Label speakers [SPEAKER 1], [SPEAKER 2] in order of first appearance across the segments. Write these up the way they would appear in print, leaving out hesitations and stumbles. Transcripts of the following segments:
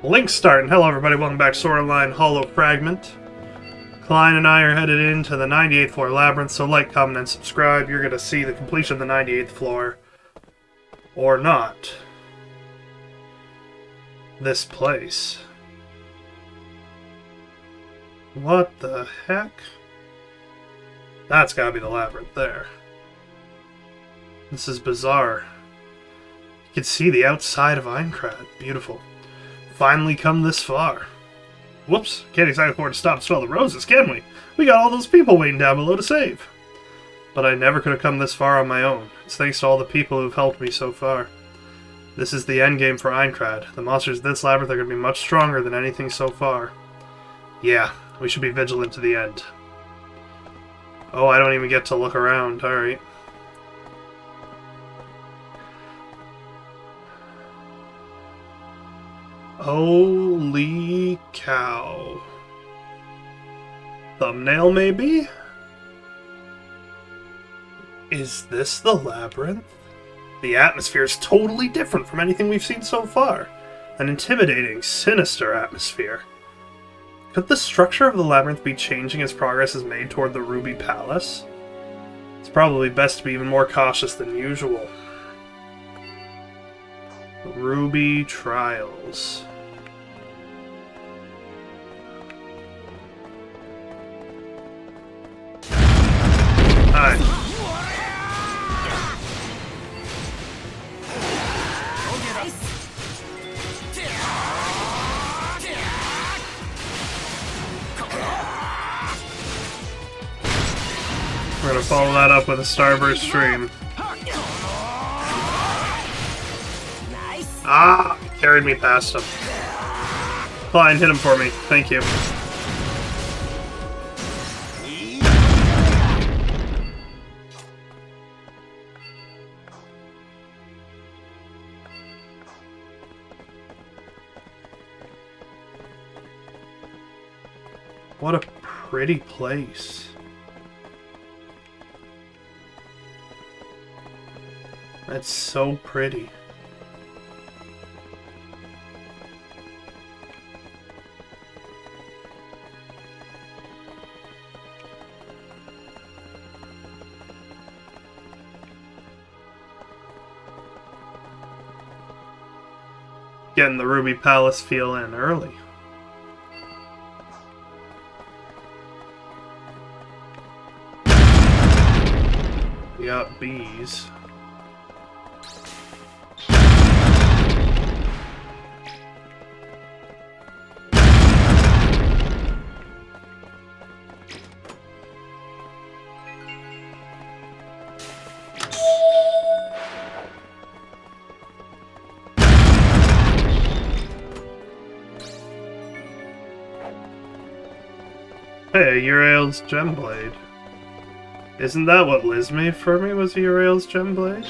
[SPEAKER 1] Link starting. Hello everybody, welcome back to Storyline Hollow Fragment. Klein and I are headed into the 98th floor labyrinth, so like, comment, and subscribe. You're going to see the completion of the 98th floor. Or not. This place. What the heck? That's gotta be the labyrinth there. This is bizarre. You can see the outside of Aincrad. Beautiful. Finally come this far. Whoops, can't exactly afford to stop and smell the roses, can we? We got all those people waiting down below to save. But I never could have come this far on my own. It's thanks to all the people who've helped me so far. This is the endgame for Aincrad. The monsters in this labyrinth are going to be much stronger than anything so far. Yeah, we should be vigilant to the end. Oh, I don't even get to look around. Alright. Holy cow. Thumbnail, maybe? Is this the labyrinth? The atmosphere is totally different from anything we've seen so far. An intimidating, sinister atmosphere. Could the structure of the labyrinth be changing as progress is made toward the Ruby Palace? It's probably best to be even more cautious than usual. Ruby Trials. Hi. We're gonna follow that up with a Starburst stream. Ah! Carried me past him. Fine, hit him for me. Thank you. What a pretty place. That's so pretty. Getting the Ruby Palace feel in early. We got bees. Hey, Uriel's Gemblade. Isn't that what Liz made for me, was Uriel's Gemblade?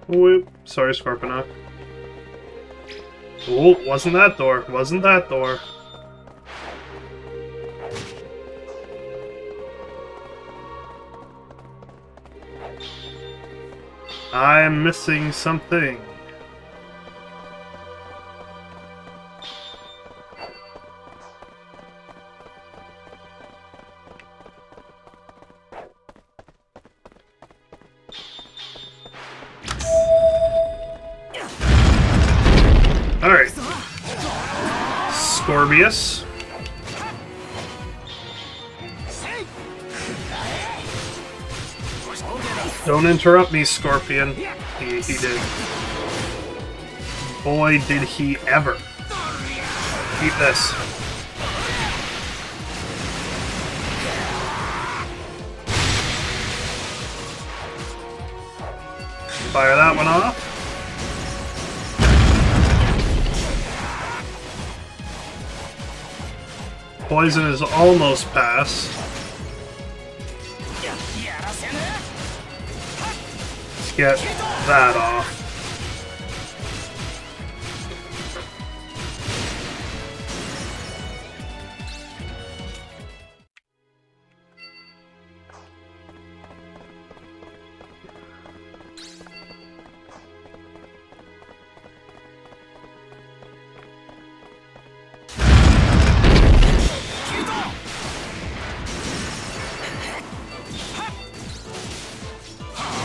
[SPEAKER 1] Whoop. Sorry, Scorponok. Oh, wasn't that door. Wasn't that door. I'm missing something. Alright. Scorpius. Don't interrupt me, Scorpion. He did. Boy, did he ever. Eat this. Fire that one off. Poison is almost past. Let's get that off.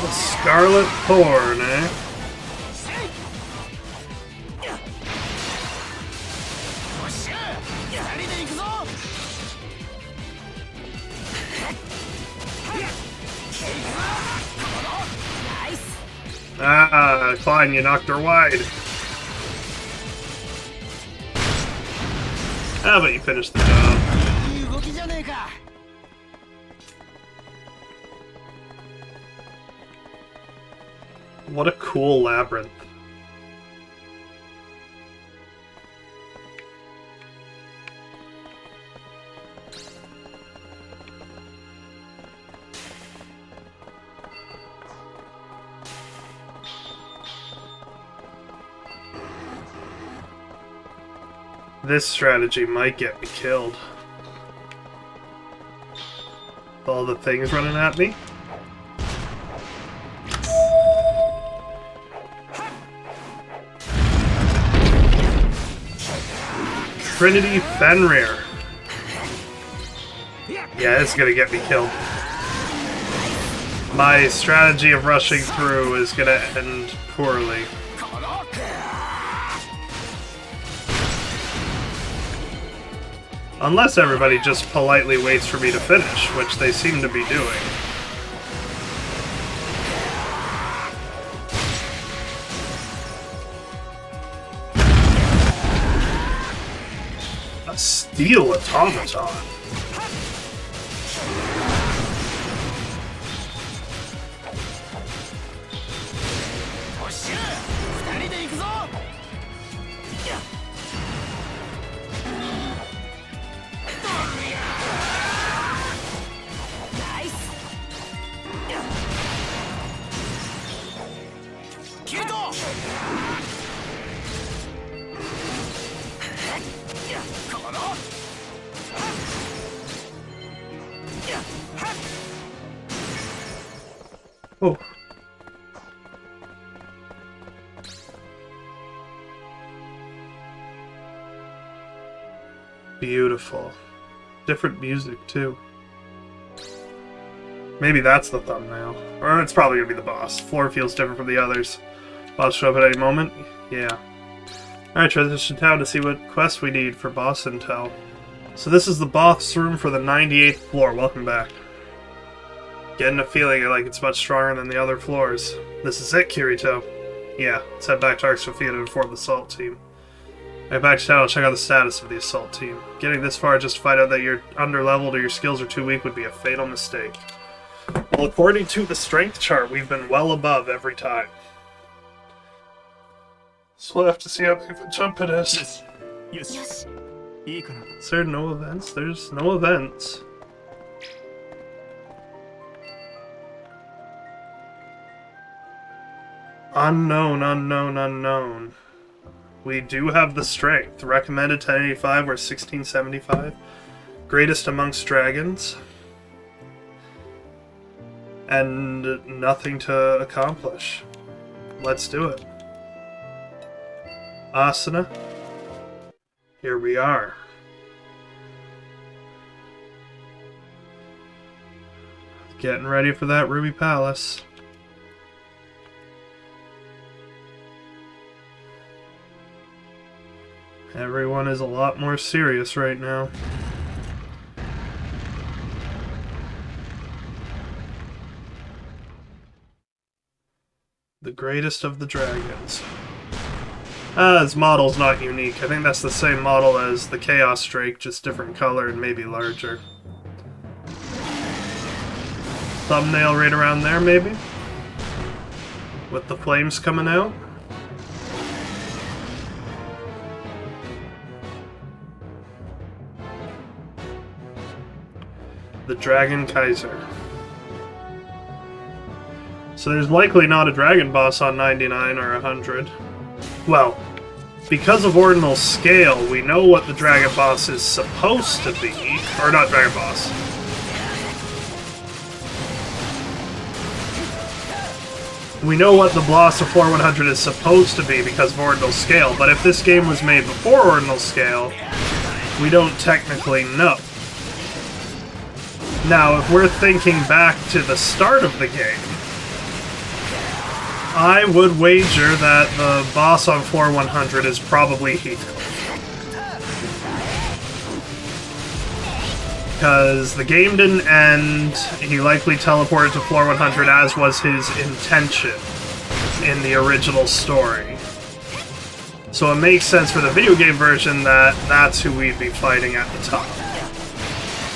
[SPEAKER 1] The Scarlet Thorn, eh? Ah, Klein, you knocked her wide. Ah, but you finished the job. What a cool labyrinth. This strategy might get me killed. With all the things running at me. Trinity Fenrir. Yeah, it's gonna get me killed. My strategy of rushing through is gonna end poorly. Unless everybody just politely waits for me to finish, which they seem to be doing. A steel automaton. Oh. Beautiful. Different music, too. Maybe that's the thumbnail. Or it's probably gonna be the boss. Floor feels different from the others. Boss show up at any moment? Yeah. Alright, transition town to see what quest we need for boss intel. So this is the boss room for the 98th floor. Welcome back. Getting a feeling like it's much stronger than the other floors. This is it, Kirito. Yeah, let's head back to Arc Sophia to inform the assault team. Right back to town, I'll check out the status of the assault team. Getting this far just to find out that you're under-leveled or your skills are too weak would be a fatal mistake. Well, according to the strength chart, we've been well above every time. So we'll have to see how big of a jump it is. Is there no events? There's no events. Unknown, unknown, unknown. We do have the strength. Recommended 1085 or 1675. Greatest amongst dragons. And nothing to accomplish. Let's do it. Asuna. Here we are. Getting ready for that Ruby Palace. Everyone is a lot more serious right now. The greatest of the dragons. His model's not unique. I think that's the same model as the Chaos Drake, just different color and maybe larger. Thumbnail right around there, maybe? With the flames coming out? The Dragon Kaiser. So there's likely not a dragon boss on 99 or 100. Well, because of Ordinal Scale, we know what the dragon boss is supposed to be. Or not dragon boss. We know what the boss of Floor 100 is supposed to be because of Ordinal Scale, but if this game was made before Ordinal Scale, we don't technically know. Now, if we're thinking back to the start of the game, I would wager that the boss on floor 100 is probably Heathcliff. Because the game didn't end, he likely teleported to floor 100 as was his intention in the original story. So it makes sense for the video game version that that's who we'd be fighting at the top.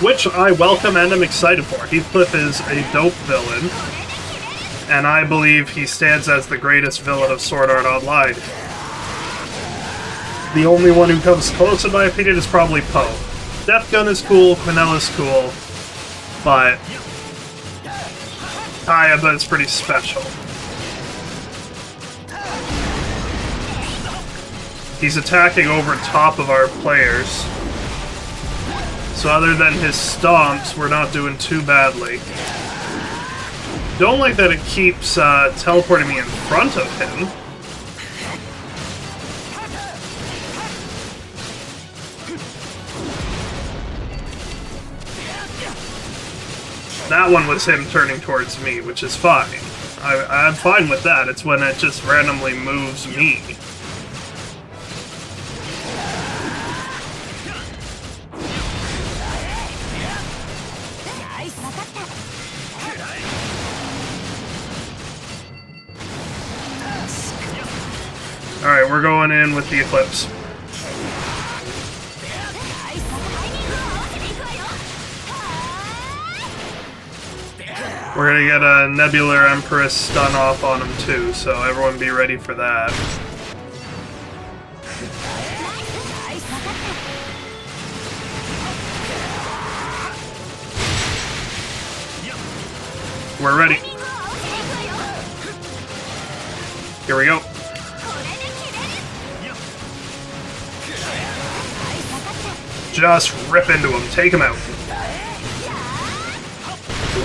[SPEAKER 1] Which I welcome and am excited for. Heathcliff is a dope villain, and I believe he stands as the greatest villain of Sword Art Online. The only one who comes close, in my opinion, is probably Poe. Death Gun is cool, Quinella's cool, but Kayaba is pretty special. He's attacking over top of our players. So other than his stomps, we're not doing too badly. Don't like that it keeps teleporting me in front of him. That one was him turning towards me, which is fine. I'm fine with that. It's when it just randomly moves me. Alright, we're going in with the Eclipse. We're gonna get a Nebular Empress stun off on him too, so everyone be ready for that. We're ready. Here we go. Just rip into him. Take him out.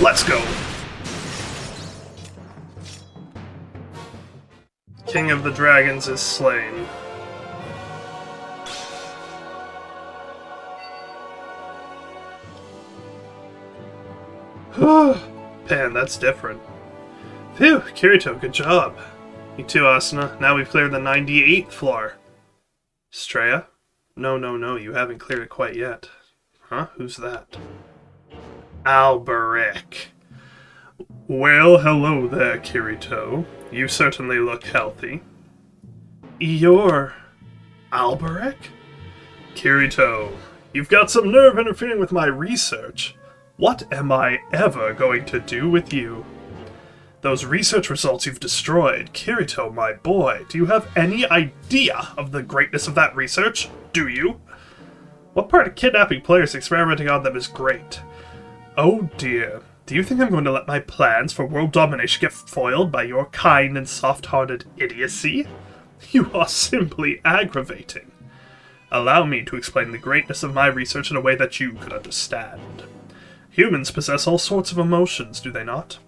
[SPEAKER 1] Let's go. King of the Dragons is slain. Man, that's different. Phew, Kirito, good job. You too, Asuna. Now we've cleared the 98th floor. Straya? No, you haven't cleared it quite yet. Huh? Who's that? Alberich. Well, hello there, Kirito. You certainly look healthy. You're... Alberich? Kirito, you've got some nerve interfering with my research. What am I ever going to do with you? Those research results you've destroyed. Kirito, my boy, do you have any idea of the greatness of that research? Do you? What part of kidnapping players and experimenting on them is great? Oh dear. Do you think I'm going to let my plans for world domination get foiled by your kind and soft-hearted idiocy? You are simply aggravating. Allow me to explain the greatness of my research in a way that you could understand. Humans possess all sorts of emotions, do they not?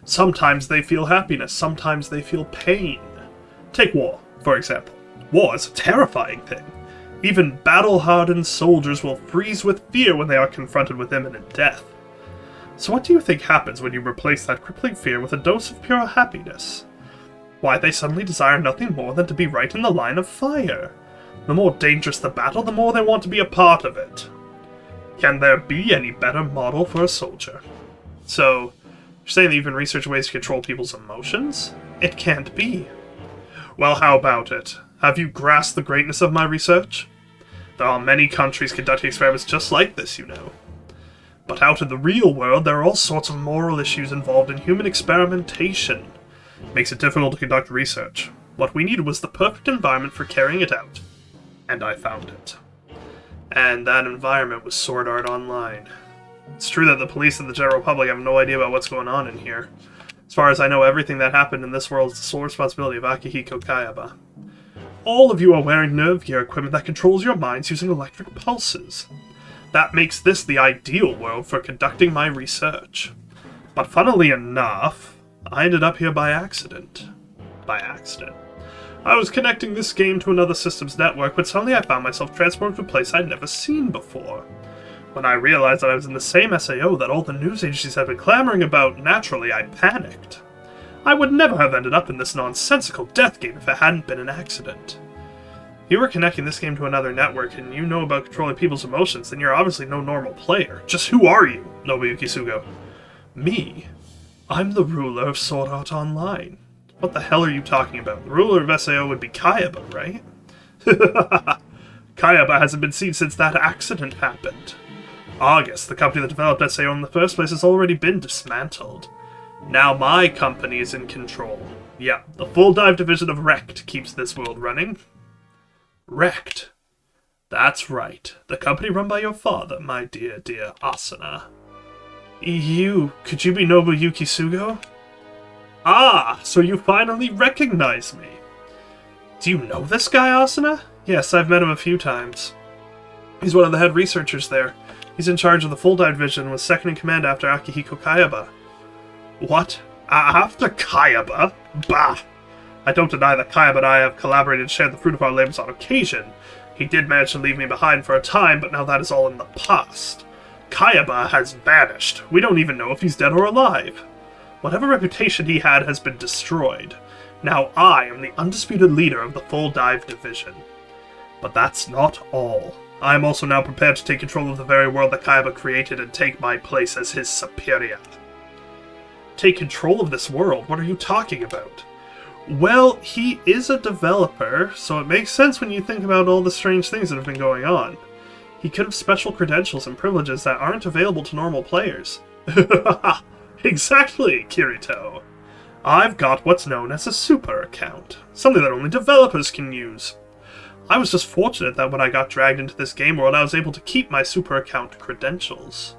[SPEAKER 1] Sometimes they feel happiness, sometimes they feel pain. Take war, for example. War is a terrifying thing. Even battle-hardened soldiers will freeze with fear when they are confronted with imminent death. So what do you think happens when you replace that crippling fear with a dose of pure happiness? Why, they suddenly desire nothing more than to be right in the line of fire. The more dangerous the battle, the more they want to be a part of it. Can there be any better model for a soldier? So, you're saying that you can research ways to control people's emotions? It can't be. Well, how about it? Have you grasped the greatness of my research? There are many countries conducting experiments just like this, you know. But out in the real world, there are all sorts of moral issues involved in human experimentation. It makes it difficult to conduct research. What we needed was the perfect environment for carrying it out. And I found it. And that environment was Sword Art Online. It's true that the police and the general public have no idea about what's going on in here. As far as I know, everything that happened in this world is the sole responsibility of Akihiko Kayaba. All of you are wearing nerve gear equipment that controls your minds using electric pulses. That makes this the ideal world for conducting my research. But funnily enough, I ended up here by accident. By accident. I was connecting this game to another system's network, but suddenly I found myself transported to a place I'd never seen before. When I realized that I was in the same SAO that all the news agencies had been clamoring about, naturally I panicked. I would never have ended up in this nonsensical death game if it hadn't been an accident. You were connecting this game to another network, and you know about controlling people's emotions, then you're obviously no normal player. Just who are you, Nobuyuki Sugo? Me? I'm the ruler of Sword Art Online. What the hell are you talking about? The ruler of SAO would be Kayaba, right? Kayaba hasn't been seen since that accident happened. August, the company that developed SAO in the first place, has already been dismantled. Now my company is in control. Yeah, the full dive division of Rect keeps this world running. Rect? That's right. The company run by your father, my dear Asuna. Could you be Nobuyuki Sugo? Ah, so you finally recognize me. Do you know this guy, Asuna? Yes, I've met him a few times. He's one of the head researchers there. He's in charge of the full dive division and was second in command after Akihiko Kayaba. What? After Kayaba? Bah! I don't deny that Kayaba and I have collaborated and shared the fruit of our labors on occasion. He did manage to leave me behind for a time, but now that is all in the past. Kayaba has vanished. We don't even know if he's dead or alive. Whatever reputation he had has been destroyed. Now I am the undisputed leader of the full dive division. But that's not all. I am also now prepared to take control of the very world that Kayaba created and take my place as his superior. Take control of this world? What are you talking about? Well, he is a developer, so it makes sense when you think about all the strange things that have been going on. He could have special credentials and privileges that aren't available to normal players. Exactly, Kirito. I've got what's known as a super account, something that only developers can use. I was just fortunate that when I got dragged into this game world, I was able to keep my super account credentials.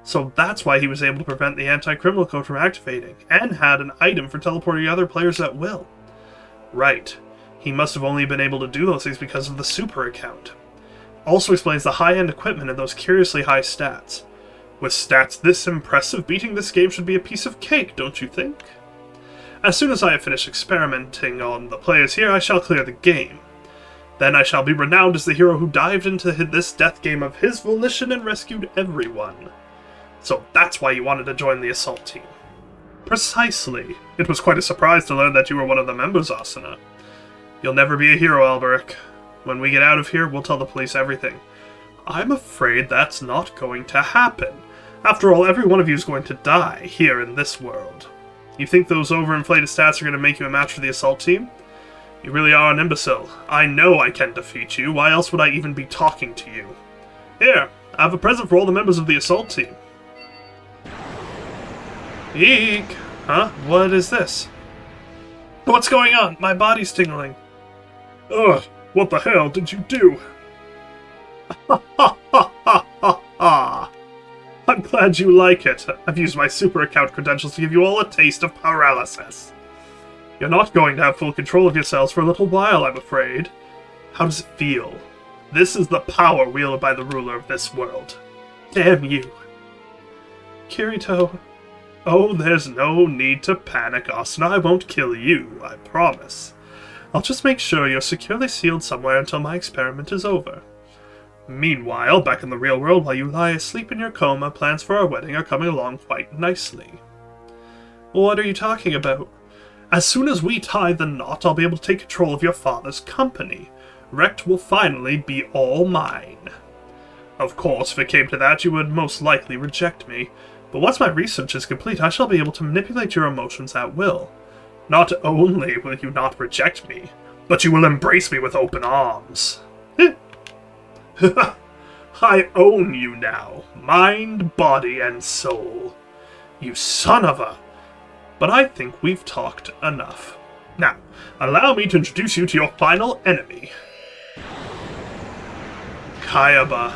[SPEAKER 1] So that's why he was able to prevent the anti-criminal code from activating, and had an item for teleporting other players at will. Right. He must have only been able to do those things because of the super account. Also explains the high-end equipment and those curiously high stats. With stats this impressive, beating this game should be a piece of cake, don't you think? As soon as I have finished experimenting on the players here, I shall clear the game. Then I shall be renowned as the hero who dived into this death game of his volition and rescued everyone. So that's why you wanted to join the assault team. Precisely. It was quite a surprise to learn that you were one of the members, Asuna. You'll never be a hero, Alberich. When we get out of here, we'll tell the police everything. I'm afraid that's not going to happen. After all, every one of you is going to die here in this world. You think those overinflated stats are going to make you a match for the assault team? You really are an imbecile. I know I can defeat you. Why else would I even be talking to you? Here, I have a present for all the members of the assault team. Eek! Huh? What is this? What's going on? My body's tingling. Ugh! What the hell did you do? Ha ha ha ha ha ha! I'm glad you like it. I've used my super account credentials to give you all a taste of paralysis. You're not going to have full control of yourselves for a little while, I'm afraid. How does it feel? This is the power wielded by the ruler of this world. Damn you. Kirito. Oh, there's no need to panic, Asuna. I won't kill you, I promise. I'll just make sure you're securely sealed somewhere until my experiment is over. Meanwhile, back in the real world, while you lie asleep in your coma, plans for our wedding are coming along quite nicely. What are you talking about? As soon as we tie the knot, I'll be able to take control of your father's company. Rect will finally be all mine. Of course, if it came to that, you would most likely reject me. But once my research is complete, I shall be able to manipulate your emotions at will. Not only will you not reject me, but you will embrace me with open arms. I own you now, mind, body, and soul. You son of a... But I think we've talked enough. Now, allow me to introduce you to your final enemy. Kayaba.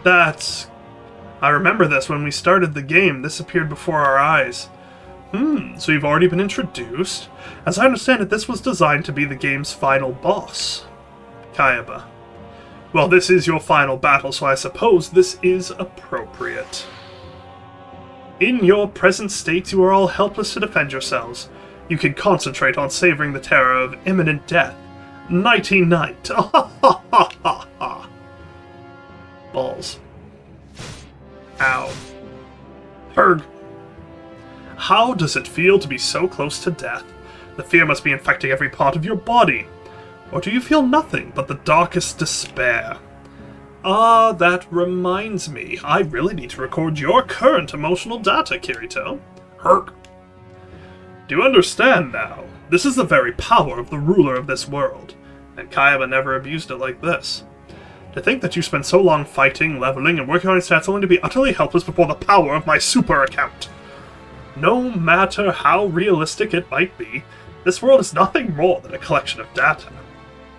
[SPEAKER 1] I remember this when we started the game. This appeared before our eyes. So you've already been introduced? As I understand it, this was designed to be the game's final boss. Kayaba. Well, this is your final battle, so I suppose this is appropriate. In your present state, you are all helpless to defend yourselves. You can concentrate on savoring the terror of imminent death. Nighty-night. Balls. Ow. Herg. How does it feel to be so close to death? The fear must be infecting every part of your body. Or do you feel nothing but the darkest despair? Ah, that reminds me. I really need to record your current emotional data, Kirito. Herk. Do you understand now? This is the very power of the ruler of this world, and Kayaba never abused it like this. To think that you spent so long fighting, leveling, and working on your stats only to be utterly helpless before the power of my super account. No matter how realistic it might be, this world is nothing more than a collection of data.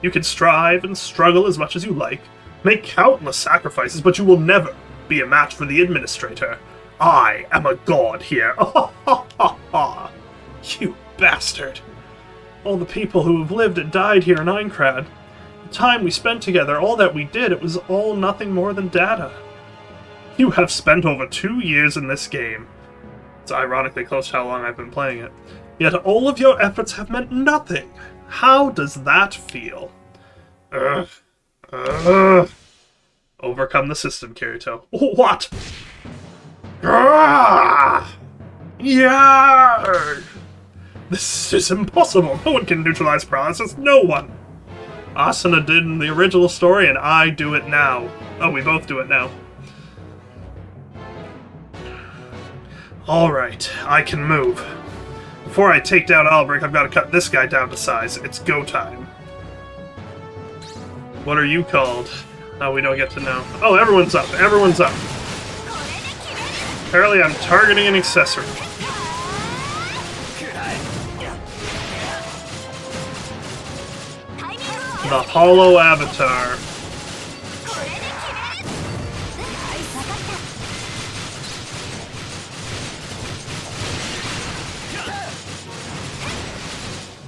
[SPEAKER 1] You can strive and struggle as much as you like, make countless sacrifices, but you will never be a match for the administrator. I am a god here. You bastard. All the people who have lived and died here in Aincrad. The time we spent together, all that we did, it was all nothing more than data. You have spent over 2 years in this game. It's ironically close to how long I've been playing it. Yet all of your efforts have meant nothing. How does that feel? Overcome the system, Kirito. What? Yeah! This is impossible. No one can neutralize paralysis. No one. Asuna did in the original story, and I do it now. Oh, we both do it now. Alright, I can move. Before I take down Alberich, I've got to cut this guy down to size. It's go time. What are you called? Oh, we don't get to know. Oh, everyone's up. Everyone's up. Apparently I'm targeting an accessory. The Hollow Avatar.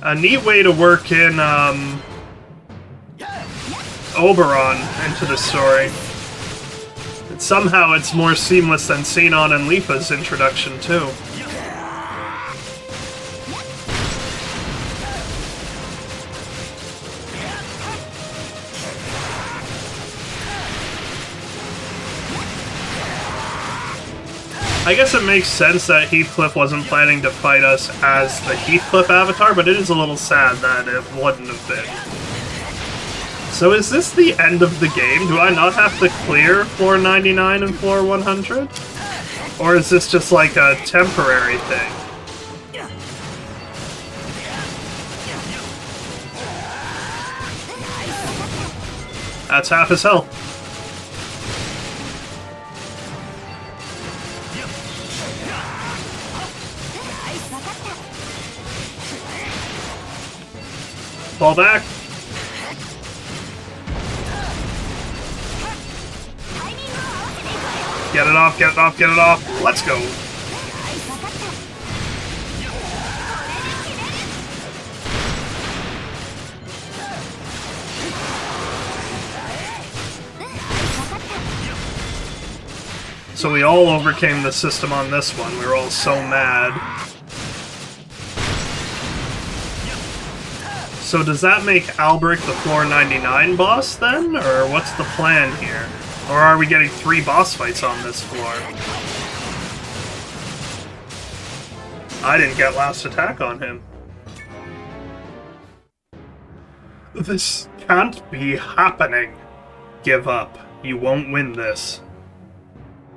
[SPEAKER 1] A neat way to work in, Oberon into the story. And somehow it's more seamless than Sinon and Lifa's introduction, too. I guess it makes sense that Heathcliff wasn't planning to fight us as the Heathcliff avatar, but it is a little sad that it wouldn't have been. So is this the end of the game? Do I not have to clear floor 99 and floor 100? Or is this just like a temporary thing? That's half his health. Fall back. Get it off, get it off, get it off. Let's go. So we all overcame the system on this one. We were all so mad. So does that make Alberich the floor 99 boss then? Or what's the plan here? Or are we getting 3 boss fights on this floor? I didn't get last attack on him. This can't be happening. Give up. You won't win this.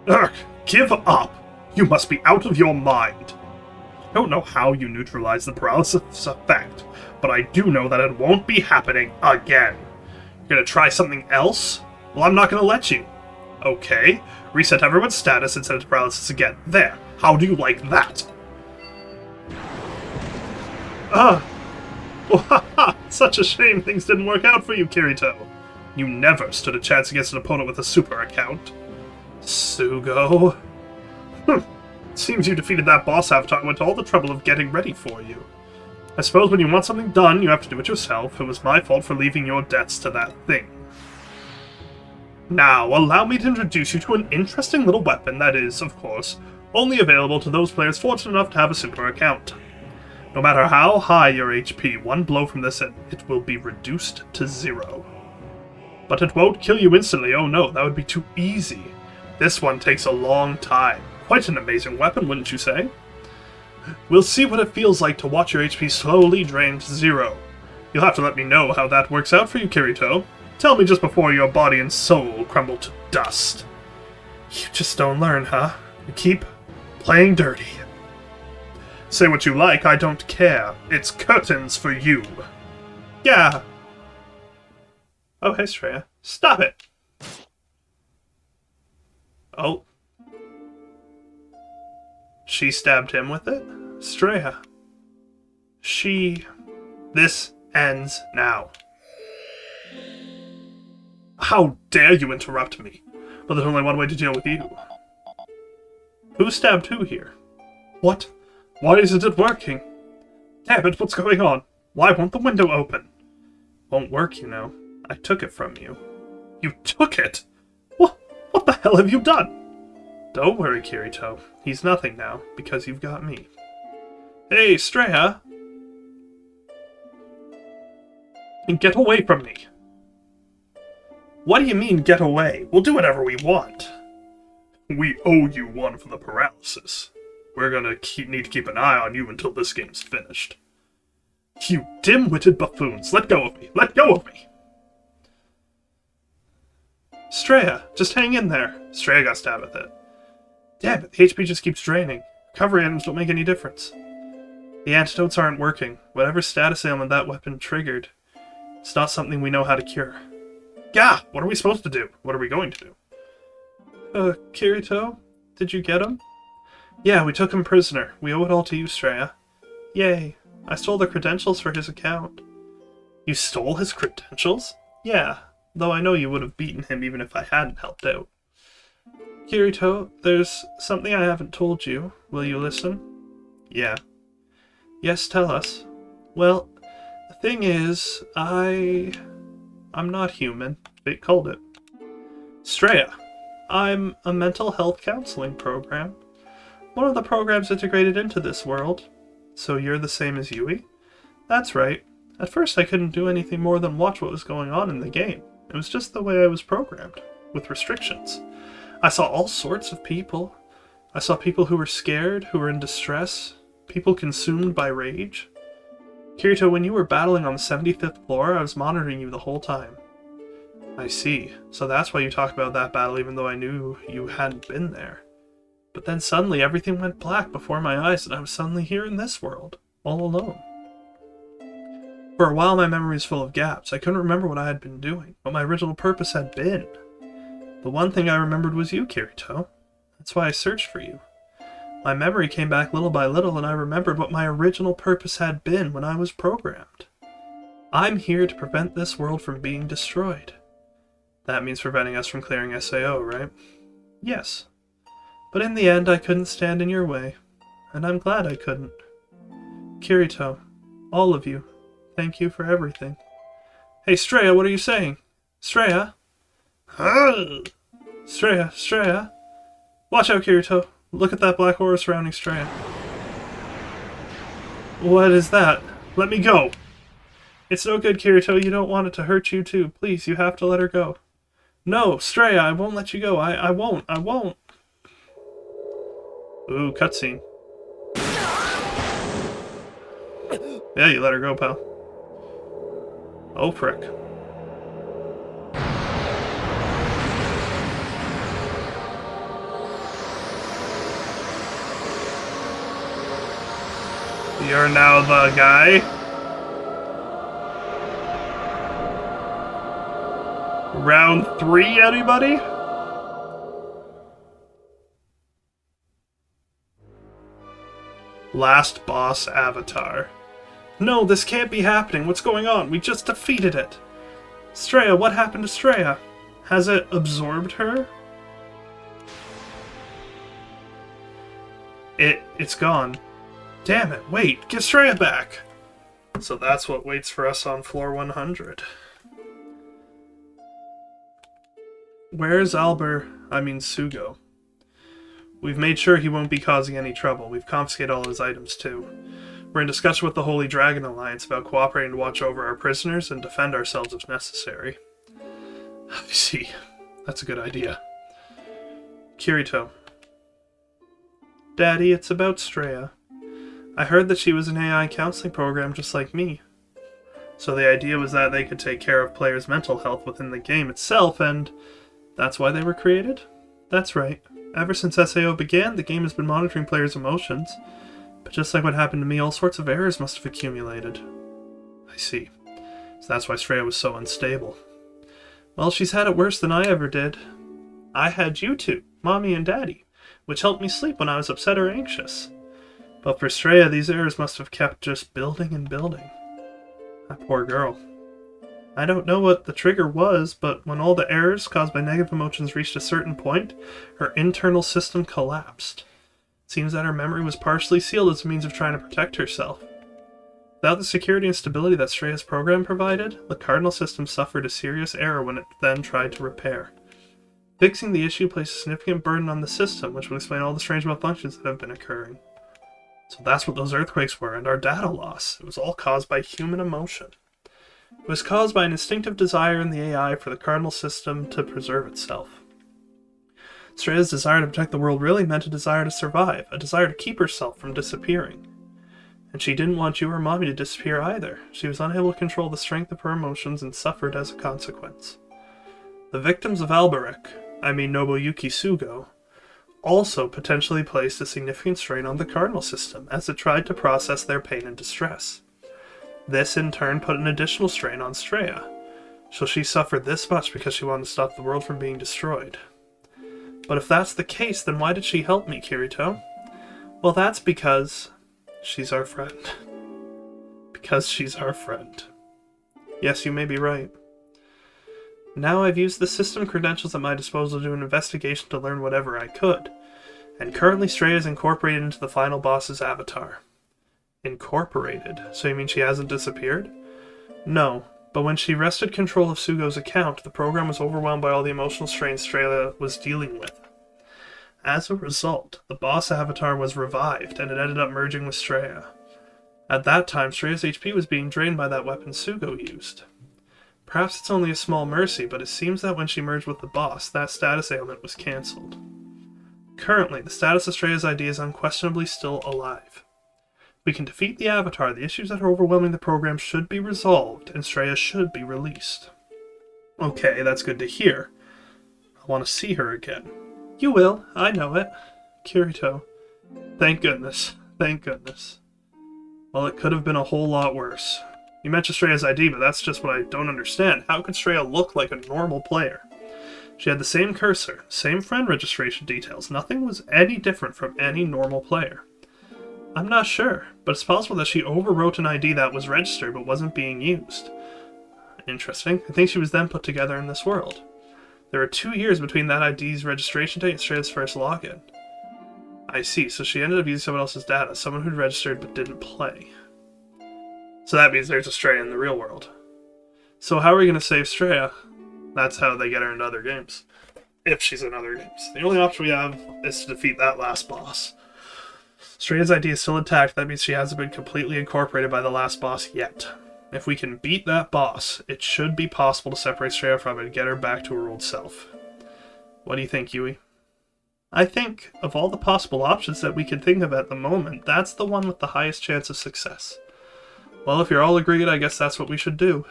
[SPEAKER 1] Ugh, give up! You must be out of your mind. I don't know how you neutralize the paralysis effect, but I do know that it won't be happening again. You're gonna try something else? Well, I'm not gonna let you. Okay, reset everyone's status and set it to paralysis again. There. How do you like that? Such a shame things didn't work out for you, Kirito. You never stood a chance against an opponent with a super account. Sugo. Seems you defeated that boss avatar and went to all the trouble of getting ready for you. I suppose when you want something done, you have to do it yourself. It was my fault for leaving your debts to that thing. Now, allow me to introduce you to an interesting little weapon that is, of course, only available to those players fortunate enough to have a super account. No matter how high your HP, one blow from this it will be reduced to 0. But it won't kill you instantly, oh no, that would be too easy. This one takes a long time. Quite an amazing weapon, wouldn't you say? We'll see what it feels like to watch your HP slowly drain to 0. You'll have to let me know how that works out for you, Kirito. Tell me just before your body and soul crumble to dust. You just don't learn, huh? You keep playing dirty. Say what you like, I don't care. It's curtains for you. Yeah. Oh, hey, Straya. Stop it! Oh. She stabbed him with it? Straya. This ends now. How dare you interrupt me? But there's only one way to deal with you. Who stabbed who here? What? Why isn't it working? Damn it, what's going on? Why won't the window open? Won't work, you know. I took it from you. You took it? What the hell have you done? Don't worry, Kirito. He's nothing now, because you've got me. Hey, Straya! Get away from me! What do you mean, get away? We'll do whatever we want. We owe you one for the paralysis. We're gonna need to keep an eye on you until this game's finished. You dim-witted buffoons! Let go of me! Let go of me! Straya, just hang in there. Straya got stabbed with it. Damn it, the HP just keeps draining. Recovery items don't make any difference. The antidotes aren't working. Whatever status ailment that weapon triggered, it's not something we know how to cure. Gah! What are we supposed to do? What are we going to do? Kirito? Did you get him? Yeah, we took him prisoner. We owe it all to you, Straya. Yay. I stole the credentials for his account. You stole his credentials? Yeah, though I know you would have beaten him even if I hadn't helped out. Kirito, there's something I haven't told you. Will you listen? Yeah. Yes, tell us. Well, the thing is, I'm not human. They called it. Straya, I'm a mental health counseling program. One of the programs integrated into this world. So you're the same as Yui? That's right. At first I couldn't do anything more than watch what was going on in the game. It was just the way I was programmed, with restrictions. I saw all sorts of people. I saw people who were scared, who were in distress, people consumed by rage. Kirito, when you were battling on the 75th floor, I was monitoring you the whole time. I see. So that's why you talk about that battle even though I knew you hadn't been there. But then suddenly everything went black before my eyes and I was suddenly here in this world, all alone. For a while my memory was full of gaps. I couldn't remember what I had been doing, what my original purpose had been. The one thing I remembered was you, Kirito. That's why I searched for you. My memory came back little by little and I remembered what my original purpose had been when I was programmed. I'm here to prevent this world from being destroyed. That means preventing us from clearing SAO, right? Yes. But in the end, I couldn't stand in your way. And I'm glad I couldn't. Kirito, all of you, thank you for everything. Hey, Straya, what are you saying? Straya? Straya. Watch out, Kirito. Look at that black aura surrounding Straya. What is that? Let me go. It's no good, Kirito. You don't want it to hurt you too. Please, you have to let her go. No, Straya, I won't let you go. I won't. Ooh, cutscene. Yeah, you let her go, pal. Oh, frick. You're now the guy. Round 3, anybody? Last boss avatar. No, this can't be happening. What's going on? We just defeated it. Straya, what happened to Straya? Has it absorbed her? It's gone. Damn it, wait, give Straya back! So that's what waits for us on floor 100. Where's Sugo? We've made sure he won't be causing any trouble. We've confiscated all his items too. We're in discussion with the Holy Dragon Alliance about cooperating to watch over our prisoners and defend ourselves if necessary. I see. That's a good idea. Kirito. Daddy, it's about Straya. I heard that she was an AI counseling program just like me. So the idea was that they could take care of players' mental health within the game itself, and that's why they were created? That's right. Ever since SAO began, the game has been monitoring players' emotions. But just like what happened to me, all sorts of errors must have accumulated. I see. So that's why Straya was so unstable. Well, she's had it worse than I ever did. I had you two, Mommy and Daddy, which helped me sleep when I was upset or anxious. But for Straya, these errors must have kept just building and building. That poor girl. I don't know what the trigger was, but when all the errors caused by negative emotions reached a certain point, her internal system collapsed. It seems that her memory was partially sealed as a means of trying to protect herself. Without the security and stability that Straya's program provided, the Cardinal system suffered a serious error when it then tried to repair. Fixing the issue placed a significant burden on the system, which would explain all the strange malfunctions that have been occurring. So that's what those earthquakes were, and our data loss. It was all caused by human emotion. It was caused by an instinctive desire in the AI for the Cardinal system to preserve itself. Straya's desire to protect the world really meant a desire to survive, a desire to keep herself from disappearing. And she didn't want you or Mommy to disappear either. She was unable to control the strength of her emotions and suffered as a consequence. The victims of Alberich, Nobuyuki Sugo, also potentially placed a significant strain on the Cardinal system as it tried to process their pain and distress. This in turn put an additional strain on Straya, so she suffered this much because she wanted to stop the world from being destroyed. But if that's the case, then why did she help me, Kirito? Well, that's because she's our friend. Because she's our friend. Yes, you may be right. Now I've used the system credentials at my disposal to do an investigation to learn whatever I could, and currently Straya is incorporated into the final boss's avatar. Incorporated? So you mean she hasn't disappeared? No, but when she wrested control of Sugo's account, the program was overwhelmed by all the emotional strain Straya was dealing with. As a result, the boss avatar was revived, and it ended up merging with Straya. At that time, Straya's HP was being drained by that weapon Sugo used. Perhaps it's only a small mercy, but it seems that when she merged with the boss, that status ailment was cancelled. Currently, the status of Straya's ID is unquestionably still alive. If we can defeat the Avatar, the issues that are overwhelming the program should be resolved, and Straya should be released. Okay, that's good to hear. I want to see her again. You will, I know it. Kirito. Thank goodness. Thank goodness. Well, it could have been a whole lot worse. You mentioned Straya's ID, but that's just what I don't understand. How could Straya look like a normal player? She had the same cursor, same friend registration details. Nothing was any different from any normal player. I'm not sure, but it's possible that she overwrote an ID that was registered but wasn't being used. Interesting. I think she was then put together in this world. There were 2 years between that ID's registration date and Straya's first login. I see, so she ended up using someone else's data, someone who'd registered but didn't play. So that means there's a Straya in the real world. So how are we going to save Straya? That's how they get her into other games. If she's in other games. The only option we have is to defeat that last boss. Straya's ID is still intact, that means she hasn't been completely incorporated by the last boss yet. If we can beat that boss, it should be possible to separate Straya from it and get her back to her old self. What do you think, Yui? I think, of all the possible options that we can think of at the moment, that's the one with the highest chance of success. Well, if you're all agreed, I guess that's what we should do.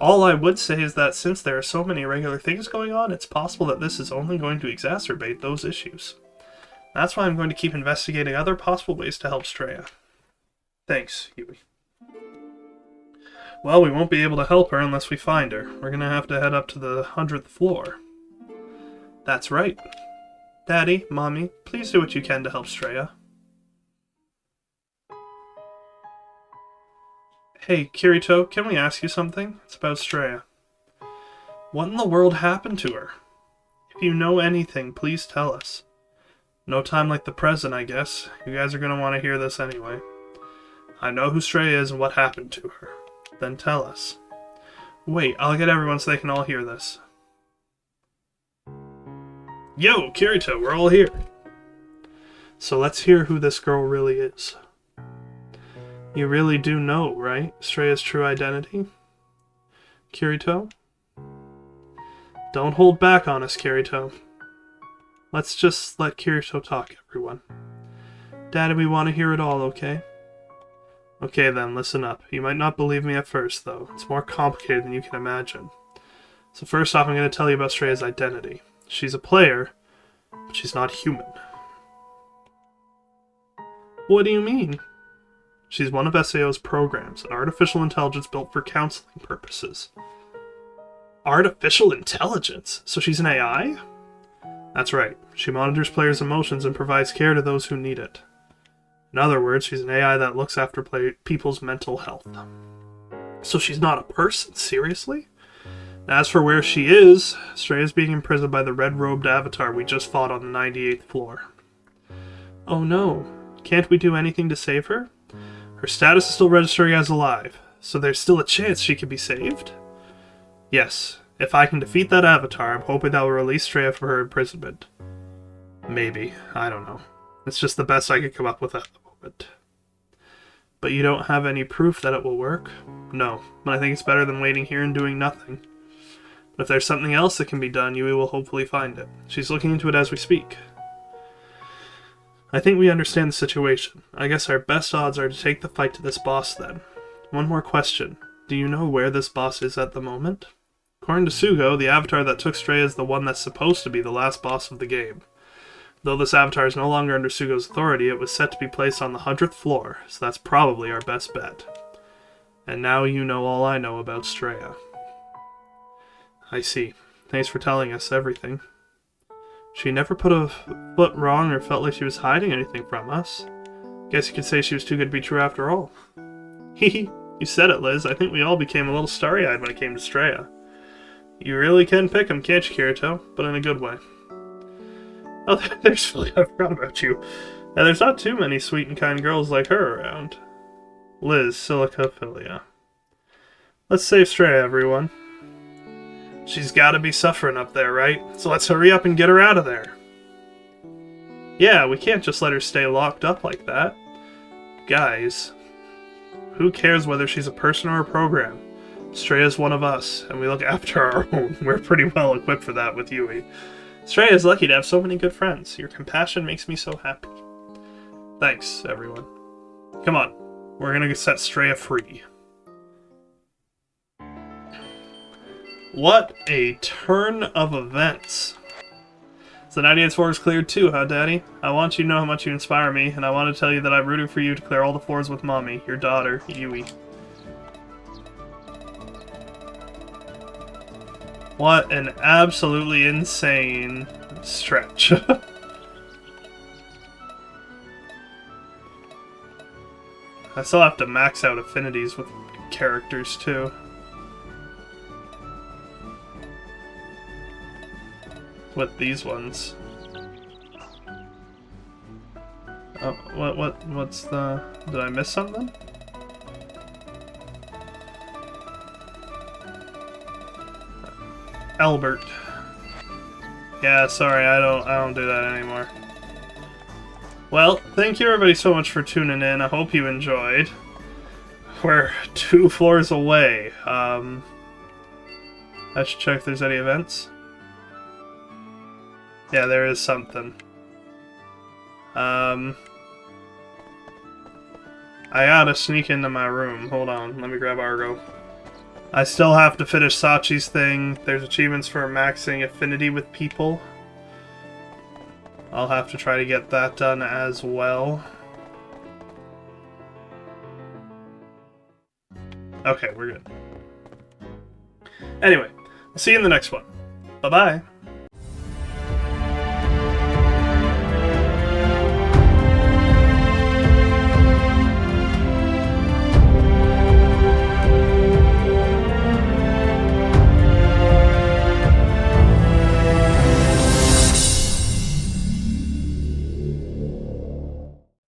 [SPEAKER 1] All I would say is that since there are so many irregular things going on, it's possible that this is only going to exacerbate those issues. That's why I'm going to keep investigating other possible ways to help Straya. Thanks, Yui. Well, we won't be able to help her unless we find her. We're going to have to head up to the 100th floor. That's right. Daddy, Mommy, please do what you can to help Straya. Hey, Kirito, can we ask you something? It's about Straya. What in the world happened to her? If you know anything, please tell us. No time like the present, I guess. You guys are going to want to hear this anyway. I know who Straya is and what happened to her. Then tell us. Wait, I'll get everyone so they can all hear this. Yo, Kirito, we're all here. So let's hear who this girl really is. You really do know, right? Straya's true identity? Kirito? Don't hold back on us, Kirito. Let's just let Kirito talk, everyone. Daddy, we want to hear it all, okay? Okay then, listen up. You might not believe me at first, though. It's more complicated than you can imagine. So first off, I'm going to tell you about Streya's identity. She's a player, but she's not human. What do you mean? She's one of SAO's programs, an artificial intelligence built for counseling purposes. Artificial intelligence? So she's an AI? That's right. She monitors players' emotions and provides care to those who need it. In other words, she's an AI that looks after people's mental health. So she's not a person? Seriously? As for where she is, Streya's being imprisoned by the red-robed avatar we just fought on the 98th floor. Oh no. Can't we do anything to save her? Her status is still registering as alive, so there's still a chance she could be saved? Yes. If I can defeat that avatar, I'm hoping that will release Streya from her imprisonment. Maybe. I don't know. It's just the best I could come up with at the moment. But you don't have any proof that it will work? No, but I think it's better than waiting here and doing nothing. But if there's something else that can be done, Yui will hopefully find it. She's looking into it as we speak. I think we understand the situation. I guess our best odds are to take the fight to this boss then. One more question. Do you know where this boss is at the moment? According to Sugo, the avatar that took Streya is the one that's supposed to be the last boss of the game. Though this avatar is no longer under Sugo's authority, it was set to be placed on the 100th floor, so that's probably our best bet. And now you know all I know about Streya. I see. Thanks for telling us everything. She never put a foot wrong or felt like she was hiding anything from us. Guess you could say she was too good to be true after all. Hehe, you said it, Liz. I think we all became a little starry-eyed when it came to Streya. You really can pick 'em, can't you, Kirito? But in a good way. Oh, there's Philly. I forgot about you. Yeah, there's not too many sweet and kind girls like her around. Liz, Silica, Philia. Let's save Streya, everyone. She's gotta be suffering up there, right? So let's hurry up and get her out of there. Yeah, we can't just let her stay locked up like that. Guys, who cares whether she's a person or a program? Streya's one of us, and we look after our own. We're pretty well equipped for that with Yui. Streya is lucky to have so many good friends. Your compassion makes me so happy. Thanks, everyone. Come on, we're gonna set Streya free. What a turn of events. So 98th floor is cleared too, huh, Daddy? I want you to know how much you inspire me, and I want to tell you that I'm rooting for you to clear all the floors with Mommy, your daughter, Yui. What an absolutely insane stretch. I still have to max out affinities with characters too. With these ones. Oh, what's the... Did I miss something? Albert. Yeah, sorry, I don't do that anymore. Well, thank you everybody so much for tuning in. I hope you enjoyed. We're 2 floors away. I should check if there's any events. Yeah, there is something. I gotta sneak into my room. Hold on, let me grab Argo. I still have to finish Sachi's thing. There's achievements for maxing affinity with people. I'll have to try to get that done as well. Okay, we're good. Anyway, I'll see you in the next one. Bye-bye.